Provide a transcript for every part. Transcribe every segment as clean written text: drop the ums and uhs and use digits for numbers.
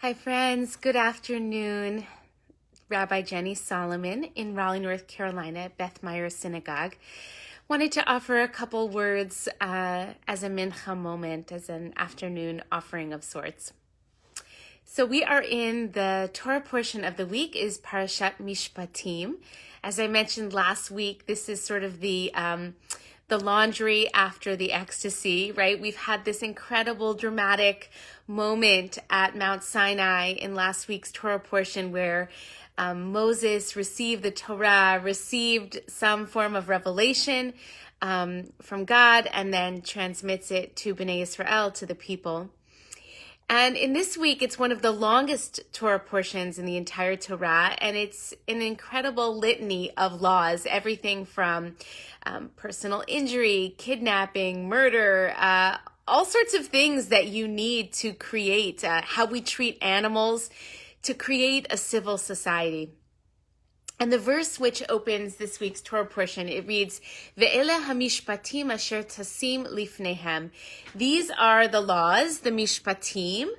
Hi, friends. Good afternoon. Rabbi Jenny Solomon in Raleigh, North Carolina, at Beth Meyer Synagogue. Wanted to offer a couple words as a mincha moment, as an afternoon offering of sorts. So we are in the Torah portion of the week is Parashat Mishpatim. As I mentioned last week, this is sort of the laundry after the ecstasy, right? We've had this incredible dramatic moment at Mount Sinai in last week's Torah portion where Moses received the Torah, received some form of revelation from God, and then transmits it to Bnei Israel, to the people. And in this week, it's one of the longest Torah portions in the entire Torah, and it's an incredible litany of laws, everything from personal injury, kidnapping, murder, all sorts of things that you need to create, how we treat animals, to create a civil society. And the verse which opens this week's Torah portion, it reads, Ve'ele hamishpatim asher tasim lifnehem. These are the laws, the mishpatim,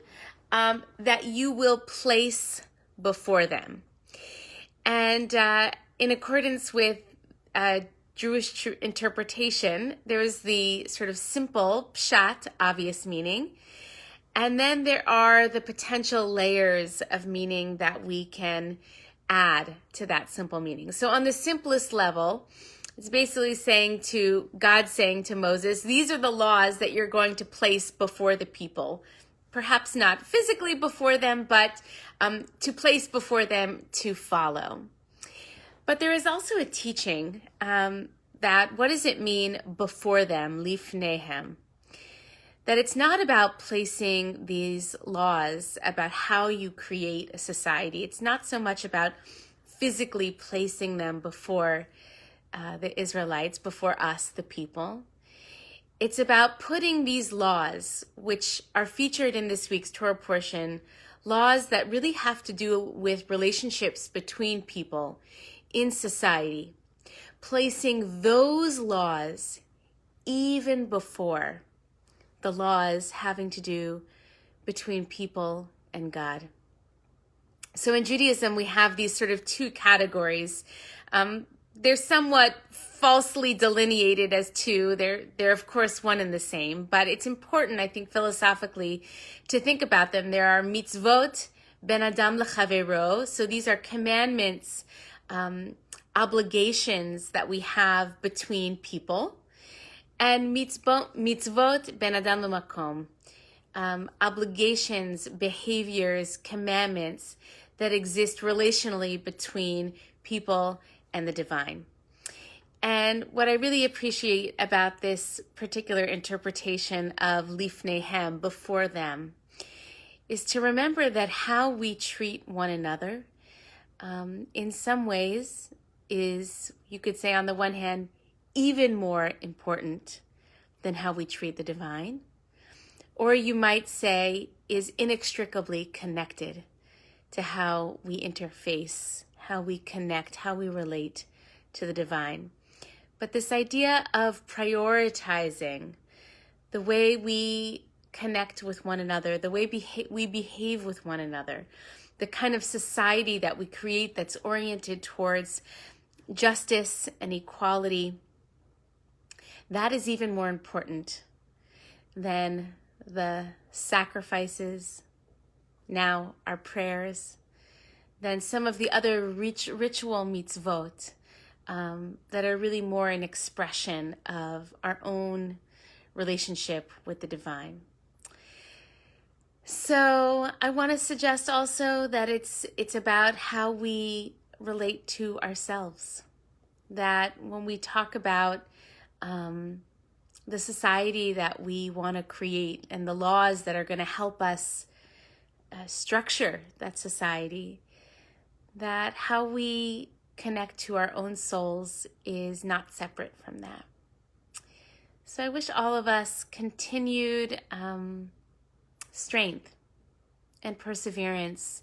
that you will place before them. And in accordance with Jewish interpretation, there is the sort of simple pshat, obvious meaning. And then there are the potential layers of meaning that we can add to that simple meaning. So on the simplest level, it's basically God saying to Moses, these are the laws that you're going to place before the people. Perhaps not physically before them, but to place before them to follow. But there is also a teaching that what does it mean before them, lifnehem? That it's not about placing these laws about how you create a society. It's not so much about physically placing them before the Israelites, before us, the people. It's about putting these laws, which are featured in this week's Torah portion, laws that really have to do with relationships between people in society, placing those laws even before the laws having to do between people and God. So in Judaism, we have these sort of two categories. They're somewhat falsely delineated as two. They're of course one and the same, but it's important, I think, philosophically to think about them. There are mitzvot ben adam lechavero. So these are commandments, obligations that we have between people. And mitzvot ben adam lemakom, obligations, behaviors, commandments that exist relationally between people and the divine. And what I really appreciate about this particular interpretation of lifnehem, before them, is to remember that how we treat one another, in some ways, is, you could say on the one hand, even more important than how we treat the divine, or you might say is inextricably connected to how we interface, how we connect, how we relate to the divine. But this idea of prioritizing the way we connect with one another, the way we behave with one another, the kind of society that we create that's oriented towards justice and equality, that is even more important than the sacrifices, now our prayers, than some of the other ritual mitzvot that are really more an expression of our own relationship with the divine. So I want to suggest also that it's about how we relate to ourselves. That when we talk about the society that we want to create and the laws that are going to help us structure that society, that how we connect to our own souls is not separate from that. So I wish all of us continued strength and perseverance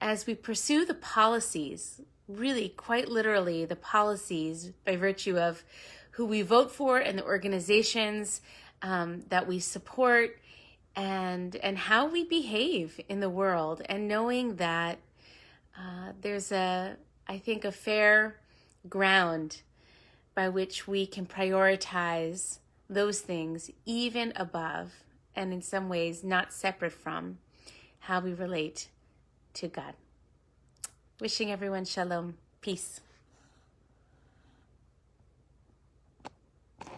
as we pursue the policies, really quite literally the policies by virtue of who we vote for and the organizations that we support and how we behave in the world, and knowing that there's I think, a fair ground by which we can prioritize those things even above, and in some ways not separate from, how we relate to God. Wishing everyone shalom, peace.